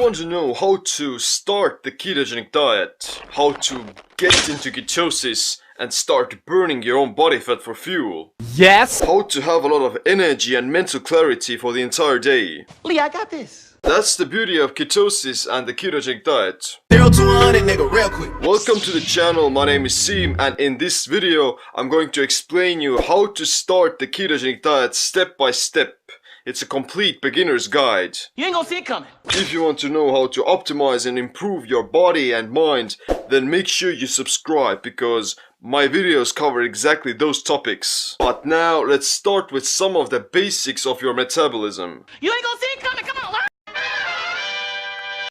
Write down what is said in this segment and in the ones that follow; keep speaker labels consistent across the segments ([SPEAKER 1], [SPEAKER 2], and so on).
[SPEAKER 1] want to know how to start the ketogenic diet, how to get into ketosis and start burning your own body fat for fuel.
[SPEAKER 2] Yes!
[SPEAKER 1] How to have a lot of energy and mental clarity for the entire day.
[SPEAKER 3] Lee, I got this.
[SPEAKER 1] That's the beauty of ketosis and the ketogenic diet.
[SPEAKER 3] 0 to 100, nigga, real quick.
[SPEAKER 1] Welcome to the channel, my name is Seem, and in this video I'm going to explain you how to start the ketogenic diet step by step. It's a complete beginner's guide.
[SPEAKER 3] You ain't gonna see it coming.
[SPEAKER 1] If you want to know how to optimize and improve your body and mind, then make sure you subscribe because my videos cover exactly those topics. But now let's start with some of the basics of your metabolism.
[SPEAKER 3] You ain't gonna see it coming. Come on, learn.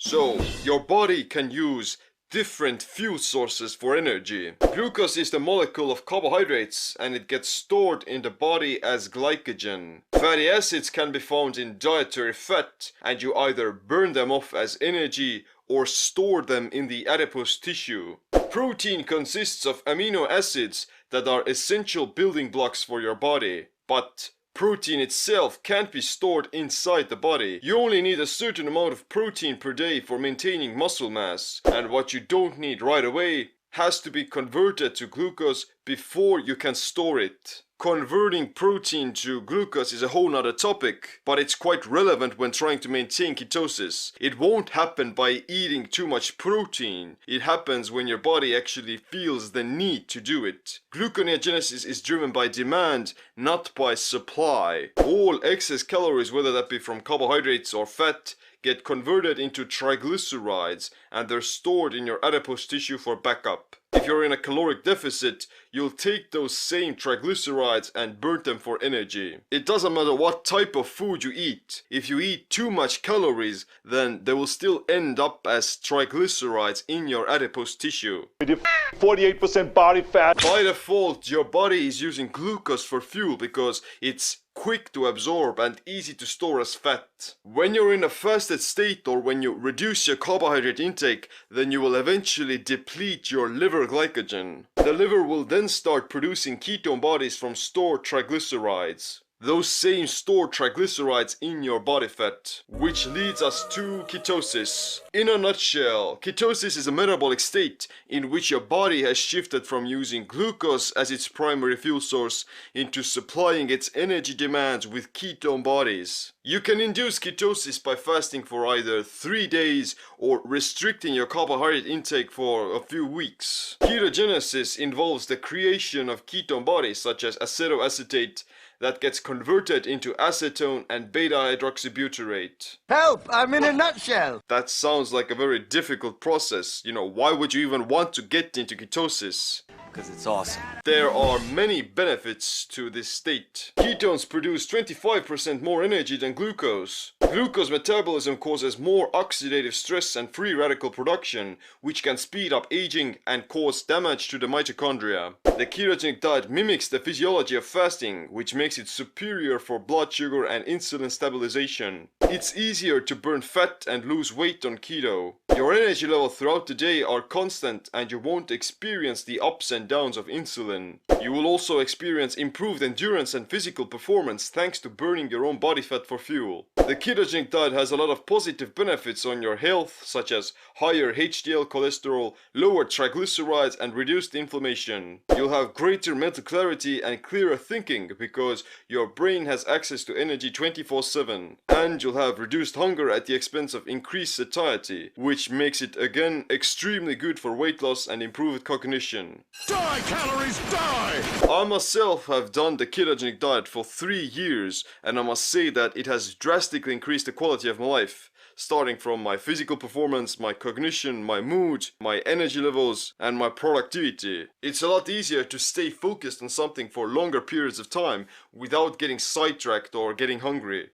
[SPEAKER 1] So, your body can use different fuel sources for energy. Glucose is the molecule of carbohydrates and it gets stored in the body as glycogen. Fatty acids can be found in dietary fat and you either burn them off as energy or store them in the adipose tissue. Protein consists of amino acids that are essential building blocks for your body, but protein itself can't be stored inside the body. You only need a certain amount of protein per day for maintaining muscle mass, and what you don't need right away has to be converted to glucose before you can store it. Converting protein to glucose is a whole nother topic, but it's quite relevant when trying to maintain ketosis. It won't happen by eating too much protein. It happens when your body actually feels the need to do it. Gluconeogenesis is driven by demand, not by supply. All excess calories, whether that be from carbohydrates or fat, get converted into triglycerides and they're stored in your adipose tissue for backup. If you're in a caloric deficit, you'll take those same triglycerides and burn them for energy. It doesn't matter what type of food you eat. If you eat too much calories, then they will still end up as triglycerides in your adipose tissue.
[SPEAKER 2] 48% body fat.
[SPEAKER 1] By default, your body is using glucose for fuel because it's quick to absorb and easy to store as fat. When you're in a fasted state or when you reduce your carbohydrate intake, then you will eventually deplete your liver glycogen. The liver will then start producing ketone bodies from stored triglycerides. Those same stored triglycerides in your body fat, which leads us to ketosis. In a nutshell, ketosis is a metabolic state in which your body has shifted from using glucose as its primary fuel source into supplying its energy demands with ketone bodies. You can induce ketosis by fasting for either 3 days or restricting your carbohydrate intake for a few weeks. Ketogenesis involves the creation of ketone bodies such as acetoacetate that gets converted into acetone and beta-hydroxybutyrate.
[SPEAKER 3] Help! I'm in a nutshell.
[SPEAKER 1] That sounds like a very difficult process. Why would you even want to get into ketosis?
[SPEAKER 3] Because it's awesome.
[SPEAKER 1] There are many benefits to this state. Ketones produce 25% more energy than glucose. Glucose metabolism causes more oxidative stress and free radical production, which can speed up aging and cause damage to the mitochondria. The ketogenic diet mimics the physiology of fasting, which makes it superior for blood sugar and insulin stabilization. It's easier to burn fat and lose weight on keto. Your energy levels throughout the day are constant and you won't experience the ups and downs of insulin. You will also experience improved endurance and physical performance thanks to burning your own body fat for fuel. The ketogenic diet has a lot of positive benefits on your health, such as higher HDL cholesterol, lower triglycerides and reduced inflammation. You'll have greater mental clarity and clearer thinking because your brain has access to energy 24/7. And you'll have reduced hunger at the expense of increased satiety, which makes it again extremely good for weight loss and improved cognition.
[SPEAKER 2] Die, calories, die!
[SPEAKER 1] I myself have done the ketogenic diet for 3 years and I must say that it has drastically increased the quality of my life, starting from my physical performance, my cognition, my mood, my energy levels and my productivity. It's a lot easier to stay focused on something for longer periods of time without getting sidetracked or getting hungry.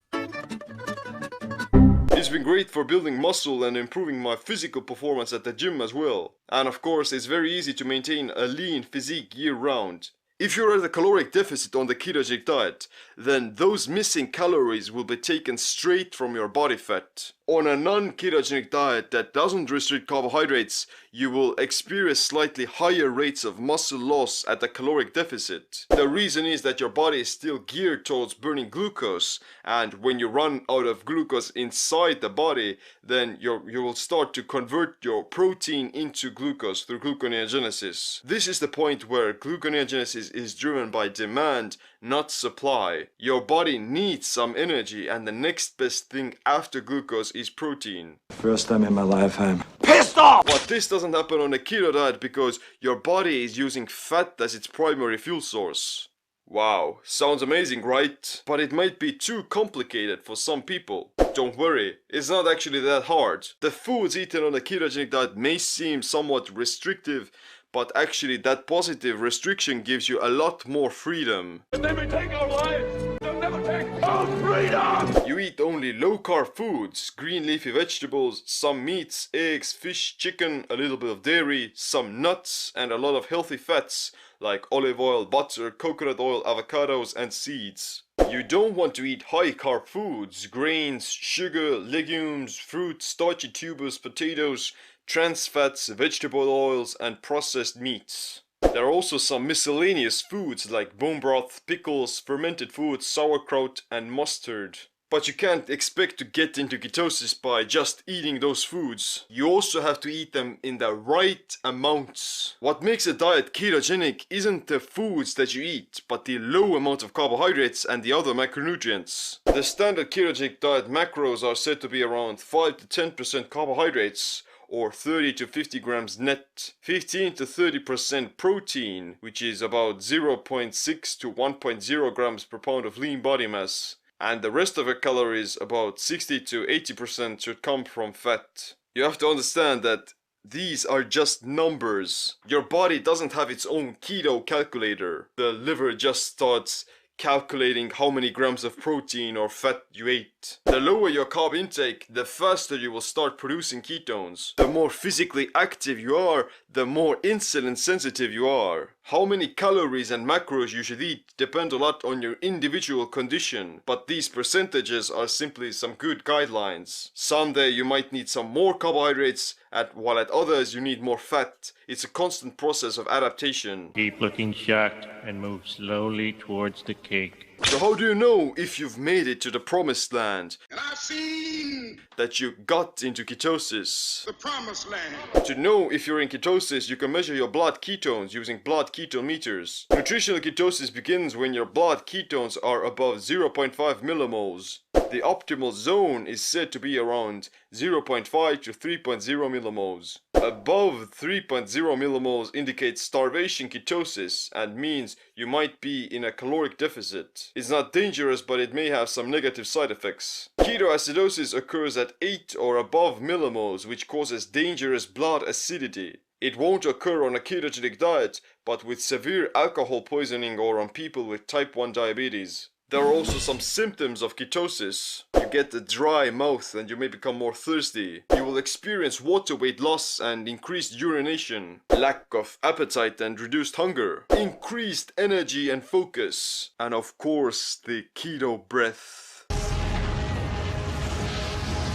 [SPEAKER 1] It's been great for building muscle and improving my physical performance at the gym as well. And of course, it's very easy to maintain a lean physique year-round. If you're at a caloric deficit on the ketogenic diet, then those missing calories will be taken straight from your body fat. On a non-ketogenic diet that doesn't restrict carbohydrates, you will experience slightly higher rates of muscle loss at a caloric deficit. The reason is that your body is still geared towards burning glucose, and when you run out of glucose inside the body, then you will start to convert your protein into glucose through gluconeogenesis. This is the point where gluconeogenesis is driven by demand, not supply. Your body needs some energy, and the next best thing after glucose is protein.
[SPEAKER 4] First time in my life I'm
[SPEAKER 2] Pissed off!
[SPEAKER 1] But this doesn't happen on a keto diet because your body is using fat as its primary fuel source. Wow, sounds amazing, right? But it might be too complicated for some people. Don't worry, it's not actually that hard. The foods eaten on a ketogenic diet may seem somewhat restrictive, but actually that positive restriction gives you a lot more freedom.
[SPEAKER 2] They may take our lives, they'll never take our freedom!
[SPEAKER 1] You eat only low-carb foods, green leafy vegetables, some meats, eggs, fish, chicken, a little bit of dairy, some nuts, and a lot of healthy fats like olive oil, butter, coconut oil, avocados, and seeds. You don't want to eat high-carb foods, grains, sugar, legumes, fruit, starchy tubers, potatoes, trans fats, vegetable oils, and processed meats. There are also some miscellaneous foods like bone broth, pickles, fermented foods, sauerkraut, and mustard. But you can't expect to get into ketosis by just eating those foods. You also have to eat them in the right amounts. What makes a diet ketogenic isn't the foods that you eat, but the low amount of carbohydrates and the other macronutrients. The standard ketogenic diet macros are said to be around 5 to 10% carbohydrates, or 30 to 50 grams net, 15 to 30% protein, which is about 0.6 to 1.0 grams per pound of lean body mass, and the rest of your calories, about 60 to 80%, should come from fat. You have to understand that these are just numbers. Your body doesn't have its own keto calculator. The liver just starts calculating how many grams of protein or fat you ate. The lower your carb intake, the faster you will start producing ketones. The more physically active you are, the more insulin sensitive you are. How many calories and macros you should eat depend a lot on your individual condition, but these percentages are simply some good guidelines. Someday you might need some more carbohydrates, while at others you need more fat. It's a constant process of adaptation.
[SPEAKER 5] Keep looking shocked and move slowly towards the cake.
[SPEAKER 1] So how do you know if you've made it to the promised land?
[SPEAKER 6] And I've seen
[SPEAKER 1] That you got into ketosis.
[SPEAKER 6] the promised land.
[SPEAKER 1] To know if you're in ketosis, you can measure your blood ketones using blood ketone meters. Nutritional ketosis begins when your blood ketones are above 0.5 millimoles. The optimal zone is said to be around 0.5 to 3.0 millimoles. Above 3.0 millimoles indicates starvation ketosis and means you might be in a caloric deficit. It's not dangerous, but it may have some negative side effects. Ketoacidosis occurs at 8 or above millimoles, which causes dangerous blood acidity. It won't occur on a ketogenic diet, but with severe alcohol poisoning or on people with type 1 diabetes. There are also some symptoms of ketosis. You get a dry mouth and you may become more thirsty. You will experience water weight loss and increased urination, lack of appetite and reduced hunger, increased energy and focus, and of course the keto breath.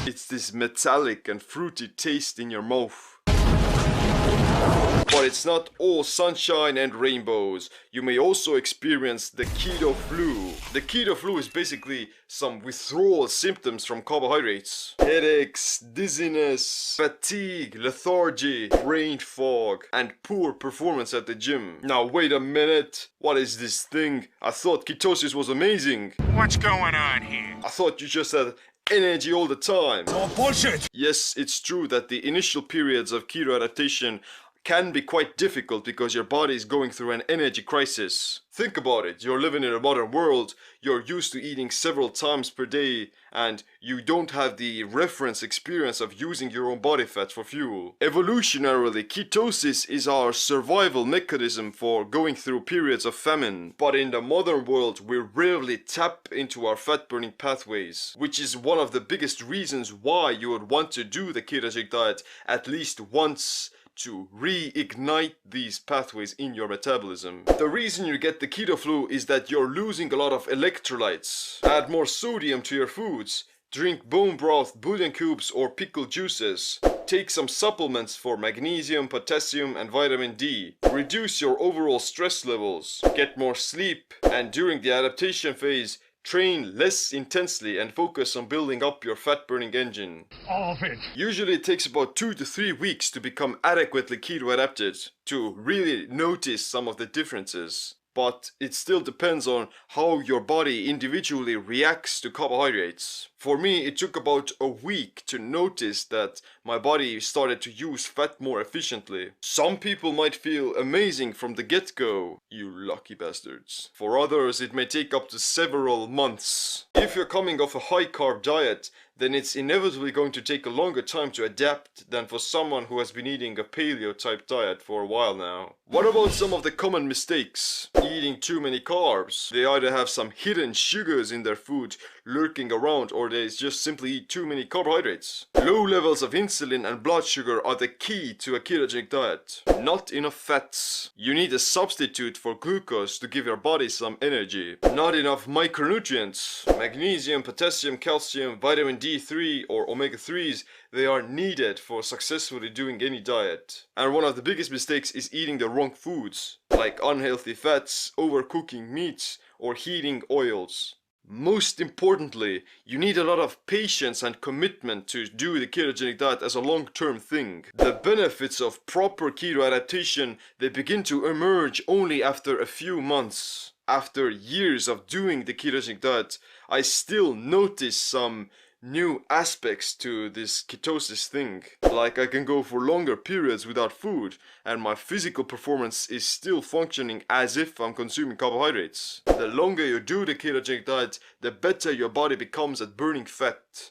[SPEAKER 1] It's this metallic and fruity taste in your mouth. But it's not all sunshine and rainbows. You may also experience the keto flu. The keto flu is basically some withdrawal symptoms from carbohydrates. Headaches, dizziness, fatigue, lethargy, brain fog, and poor performance at the gym. Now wait a minute. What is this thing? I thought ketosis was amazing.
[SPEAKER 2] What's going on here?
[SPEAKER 1] I thought you just had energy all the time.
[SPEAKER 2] All bullshit!
[SPEAKER 1] Yes, it's true that the initial periods of keto adaptation can be quite difficult because your body is going through an energy crisis. Think about it, you're living in a modern world, you're used to eating several times per day, and you don't have the reference experience of using your own body fat for fuel. Evolutionarily, ketosis is our survival mechanism for going through periods of famine. But in the modern world, we rarely tap into our fat-burning pathways, which is one of the biggest reasons why you would want to do the ketogenic diet at least once to reignite these pathways in your metabolism. The reason you get the keto flu is that you're losing a lot of electrolytes. Add more sodium to your foods, Drink bone broth, bouillon cubes or pickled juices. Take some supplements for magnesium, potassium and vitamin D. Reduce your overall stress levels. Get more sleep. And during the adaptation phase, train less intensely and focus on building up your fat burning engine.
[SPEAKER 2] All of it.
[SPEAKER 1] Usually it takes about 2 to 3 weeks to become adequately keto adapted, to really notice some of the differences. But it still depends on how your body individually reacts to carbohydrates. For me, it took about a week to notice that my body started to use fat more efficiently. Some people might feel amazing from the get-go, you lucky bastards. For others, it may take up to several months. If you're coming off a high-carb diet, then it's inevitably going to take a longer time to adapt than for someone who has been eating a paleo-type diet for a while now. What about some of the common mistakes? Eating too many carbs. They either have some hidden sugars in their food lurking around, or they just simply eat too many carbohydrates. Low levels of insulin and blood sugar are the key to a ketogenic diet. Not enough fats. You need a substitute for glucose to give your body some energy. Not enough micronutrients. Magnesium, potassium, calcium, vitamin D3 or omega-3s, they are needed for successfully doing any diet. And one of the biggest mistakes is eating the wrong foods, like unhealthy fats, overcooking meats, or heating oils. Most importantly, you need a lot of patience and commitment to do the ketogenic diet as a long-term thing. The benefits of proper keto adaptation, they begin to emerge only after a few months. After years of doing the ketogenic diet, I still notice some new aspects to this ketosis thing. Like I can go for longer periods without food and my physical performance is still functioning as if I'm consuming carbohydrates. The longer you do the ketogenic diet, the better your body becomes at burning fat.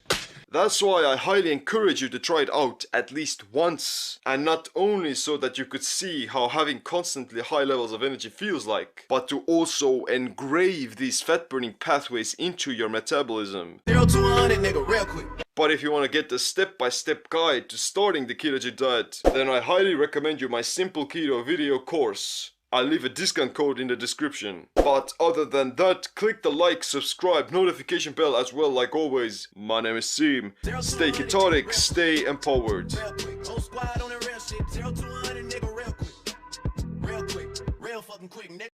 [SPEAKER 1] That's why I highly encourage you to try it out at least once. And not only so that you could see how having constantly high levels of energy feels like, but to also engrave these fat burning pathways into your metabolism.
[SPEAKER 3] 0 to 100, nigga, real quick.
[SPEAKER 1] But if you want to get the step-by-step guide to starting the ketogenic diet, then I highly recommend you my Simple Keto video course. I'll leave a discount code in the description. But other than that, click the like, subscribe, notification bell as well like always. My name is Sim. Stay ketonic, stay empowered.
[SPEAKER 3] Real quick. Whole squad on the real shit. 0 to 100, nigga, real quick. Real quick. Real fucking quick, nigga.